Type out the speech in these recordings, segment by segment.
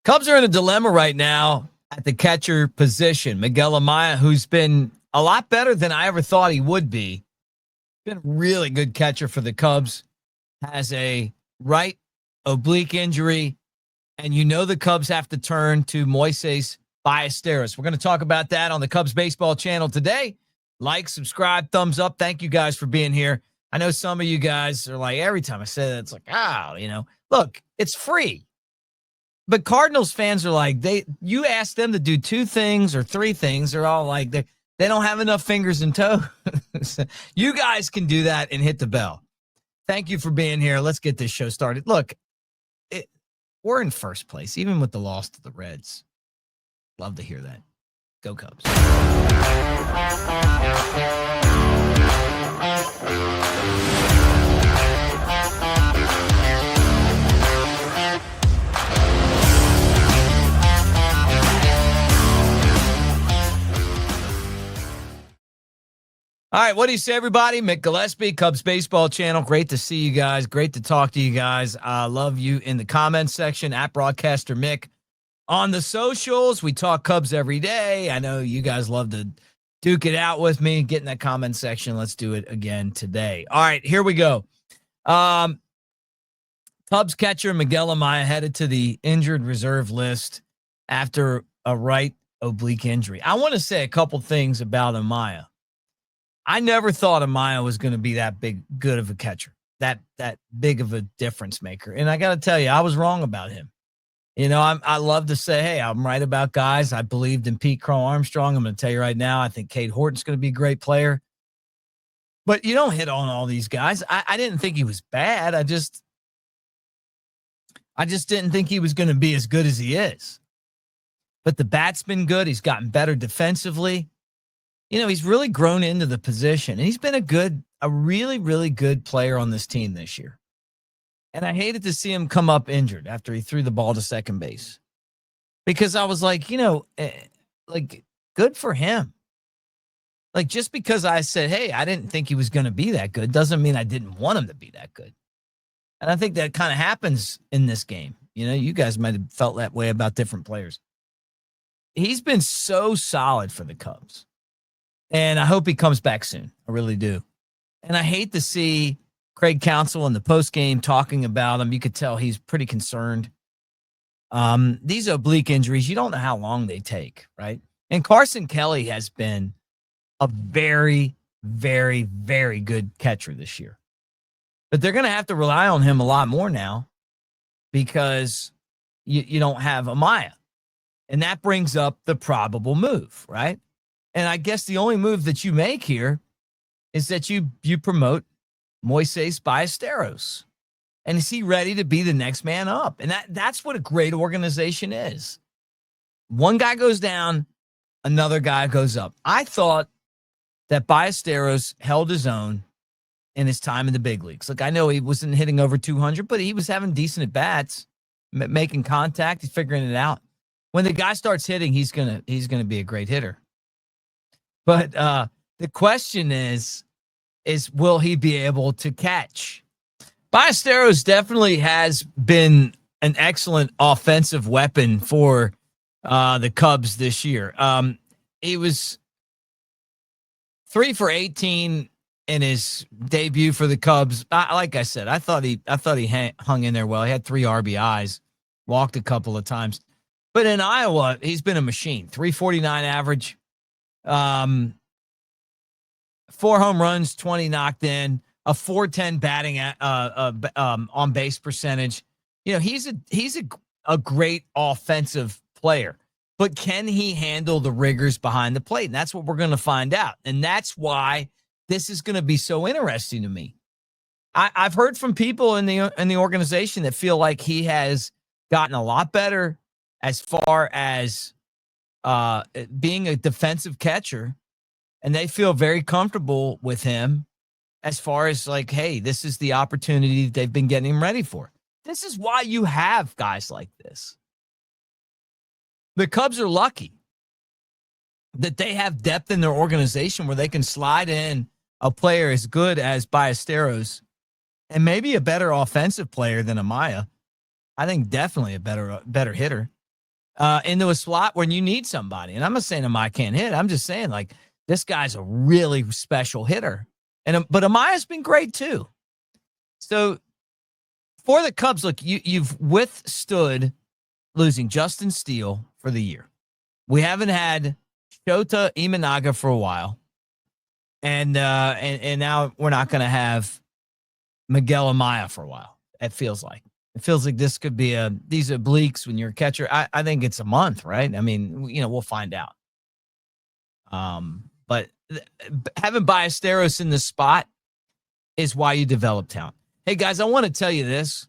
Cubs are in a dilemma right now at the catcher position. Miguel Amaya, who's been a lot better than I ever thought he would be, been a really good catcher for the Cubs, has a right oblique injury, and the Cubs have to turn to Moisés Ballesteros. We're going to talk about that on the Cubs baseball channel today. Like, subscribe, thumbs up. Thank you guys for being here. I know some of you guys are like, every time I say that, it's like, look, it's free. But Cardinals fans are like, you ask them to do 2 things or 3 things, they're all like, they don't have enough fingers and toes. You guys can do that and hit the bell. Thank you for being here. Let's get this show started. Look, we're in first place, even with the loss to the Reds. Love to hear that. Go Cubs. All right, what do you say, everybody? Mick Gillespie, Cubs Baseball Channel. Great to see you guys. Great to talk to you guys. I love you in the comments section, at Broadcaster Mick. On the socials, we talk Cubs every day. I know you guys love to duke it out with me. Get in that comment section. Let's do it again today. All right, here we go. Cubs catcher Miguel Amaya headed to the injured reserve list after a right oblique injury. I want to say a couple things about Amaya. I never thought Amaya was going to be that good of a catcher, that big of a difference maker. And I got to tell you, I was wrong about him. I love to say, hey, I'm right about guys. I believed in Pete Crow Armstrong. I'm going to tell you right now, I think Cade Horton's going to be a great player. But you don't hit on all these guys. I didn't think he was bad. I just didn't think he was going to be as good as he is. But the bat's been good. He's gotten better defensively. He's really grown into the position, and he's been a really, really good player on this team this year. And I hated to see him come up injured after he threw the ball to second base, because I was like, good for him. Like, just because I said, hey, I didn't think he was going to be that good doesn't mean I didn't want him to be that good. And I think that kind of happens in this game. You guys might have felt that way about different players. He's been so solid for the Cubs. And I hope he comes back soon. I really do. And I hate to see Craig Counsell in the postgame talking about him. You could tell he's pretty concerned. These oblique injuries, you don't know how long they take, right? And Carson Kelly has been a very, very, very good catcher this year. But they're going to have to rely on him a lot more now, because you don't have Amaya. And that brings up the probable move, right? And I guess the only move that you make here is that you promote Moisés Ballesteros. And is he ready to be the next man up? And that's what a great organization is. One guy goes down, another guy goes up. I thought that Ballesteros held his own in his time in the big leagues. Look, I know he wasn't hitting over 200, but he was having decent at-bats, making contact. He's figuring it out. When the guy starts hitting, he's gonna be a great hitter. But the question is will he be able to catch? Ballesteros definitely has been an excellent offensive weapon for the Cubs this year. He was 3 for 18 in his debut for the Cubs. Like I said, I thought he hung in there well. He had 3 RBIs, walked a couple of times. But in Iowa, he's been a machine. 349 average. 4 home runs, 20 knocked in, a 410 batting on base percentage. He's a great offensive player, but can he handle the rigors behind the plate? And that's what we're going to find out. And that's why this is going to be so interesting to me. I've heard from people in the organization that feel like he has gotten a lot better as far as being a defensive catcher, and they feel very comfortable with him as far as like, hey, this is the opportunity they've been getting him ready for. This is why you have guys like this. The Cubs are lucky that they have depth in their organization where they can slide in a player as good as Ballesteros and maybe a better offensive player than Amaya. I think definitely a better hitter. into a slot when you need somebody. And I'm not saying Amaya can't hit. I'm just saying, like, this guy's a really special hitter. But Amaya's been great too. So for the Cubs, look, you've withstood losing Justin Steele for the year. We haven't had Shota Imanaga for a while. And now we're not going to have Miguel Amaya for a while. It feels like this could be these obliques when you're a catcher. I think it's a month, right? I mean, we'll find out. But having Ballesteros in the spot is why you develop talent. Hey guys, I want to tell you this.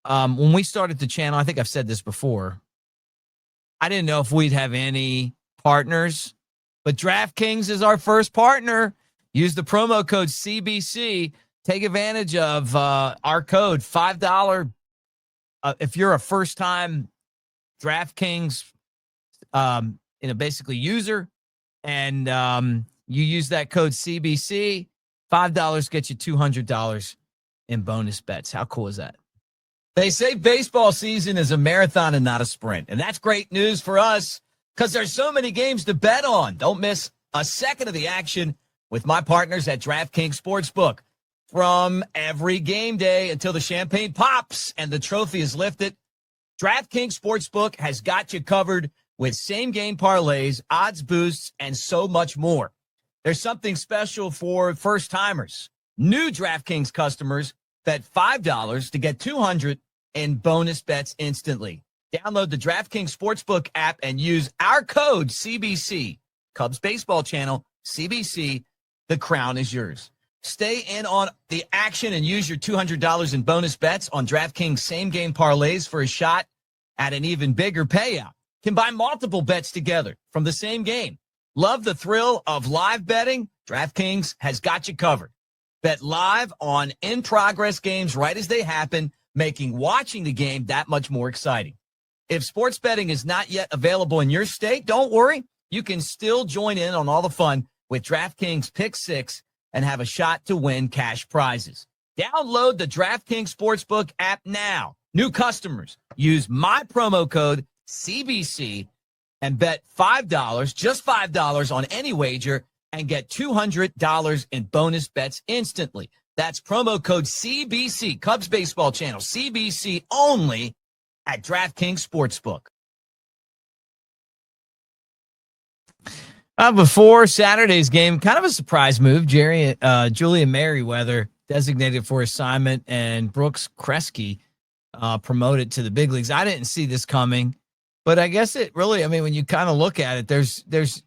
When we started the channel, I think I've said this before. I didn't know if we'd have any partners, but DraftKings is our first partner. Use the promo code CBC. Take advantage of our code, $5. If you're a first-time DraftKings, basically user, and you use that code CBC, $5 gets you $200 in bonus bets. How cool is that? They say baseball season is a marathon and not a sprint, and that's great news for us because there's so many games to bet on. Don't miss a second of the action with my partners at DraftKings Sportsbook. From every game day until the champagne pops and the trophy is lifted, DraftKings Sportsbook has got you covered with same-game parlays, odds boosts, and so much more. There's something special for first-timers. New DraftKings customers bet $5 to get $200 in bonus bets instantly. Download the DraftKings Sportsbook app and use our code CBC. Cubs Baseball Channel, CBC, the crown is yours. Stay in on the action and use your $200 in bonus bets on DraftKings same-game parlays for a shot at an even bigger payout. Combine multiple bets together from the same game. Love the thrill of live betting? DraftKings has got you covered. Bet live on in-progress games right as they happen, making watching the game that much more exciting. If sports betting is not yet available in your state, don't worry. You can still join in on all the fun with DraftKings Pick 6 and have a shot to win cash prizes. Download the DraftKings Sportsbook app now. New customers, use my promo code CBC and bet $5, just $5 on any wager and get $200 in bonus bets instantly. That's promo code CBC, Cubs Baseball Channel, CBC only at DraftKings Sportsbook. Before Saturday's game, kind of a surprise move. Julian Merryweather designated for assignment and Brooks Kriske promoted to the big leagues. I didn't see this coming, but I guess it really, when you kind of look at it, there's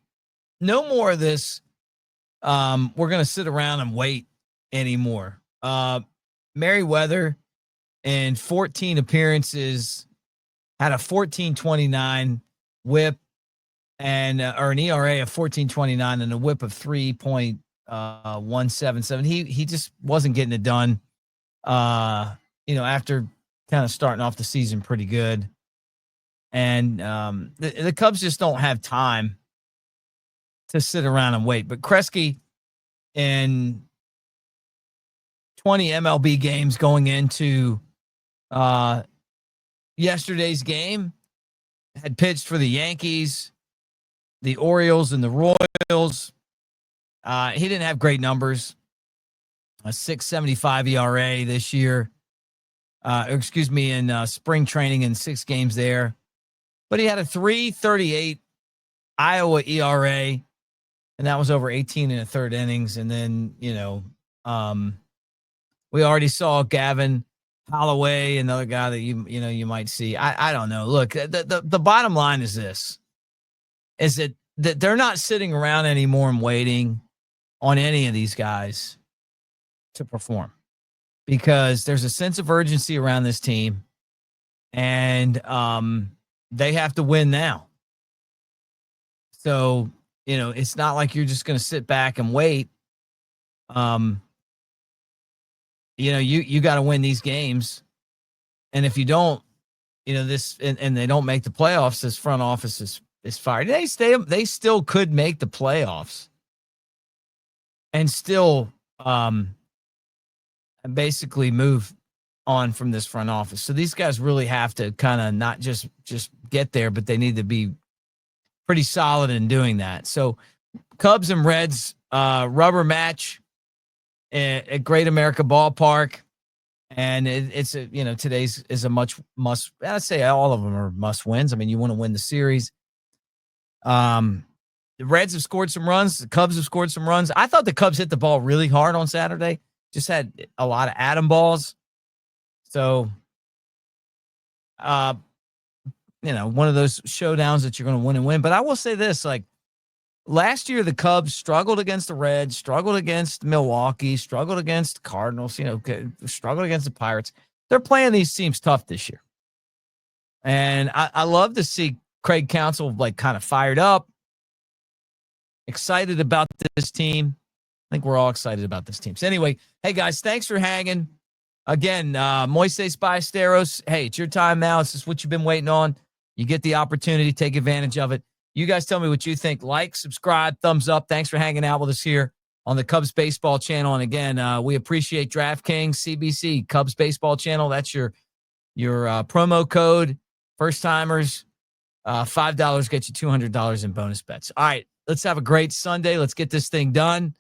no more of this. We're going to sit around and wait anymore. Merryweather in 14 appearances had a 14.29 whip or an ERA of 14.29 and a whip of 3.177. He just wasn't getting it done. After kind of starting off the season pretty good, and the Cubs just don't have time to sit around and wait. But Kriske in 20 MLB games going into yesterday's game had pitched for the Yankees, the Orioles, and the Royals. He didn't have great numbers. A 6.75 ERA this year. In spring training in 6 games there. But he had a 3.38 Iowa ERA, and that was over 18 and a third innings. And then, we already saw Gavin Holloway, another guy that you might see. I don't know. Look, the bottom line is this. Is that they're not sitting around anymore and waiting on any of these guys to perform, because there's a sense of urgency around this team, and they have to win now. So, it's not like you're just going to sit back and wait. You got to win these games. And if you don't, and they don't make the playoffs, this front office is fired. They still could make the playoffs and still basically move on from this front office. So these guys really have to kind of not just get there, but they need to be pretty solid in doing that. So Cubs and Reds rubber match at Great America Ballpark. And it's a, today's is a must. I'd say all of them are must wins. I mean, you want to win the series. The Reds have scored some runs. The Cubs have scored some runs. I thought the Cubs hit the ball really hard on Saturday. Just had a lot of atom balls. So, one of those showdowns that you're going to win and win. But I will say this, like last year, the Cubs struggled against the Reds, struggled against Milwaukee, struggled against the Cardinals, struggled against the Pirates. They're playing these teams tough this year. And I love to see Craig Counsell like kind of fired up, excited about this team. I think we're all excited about this team. So anyway, hey guys, thanks for hanging. Again, Moisés Ballesteros, hey, it's your time now. This is what you've been waiting on. You get the opportunity, take advantage of it. You guys tell me what you think. Like, subscribe, thumbs up. Thanks for hanging out with us here on the Cubs Baseball Channel. And again, we appreciate DraftKings, CBC, Cubs Baseball Channel. That's your promo code. First timers, $5 gets you $200 in bonus bets. All right, let's have a great Sunday. Let's get this thing done.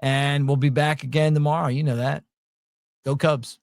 And we'll be back again tomorrow. You know that. Go Cubs.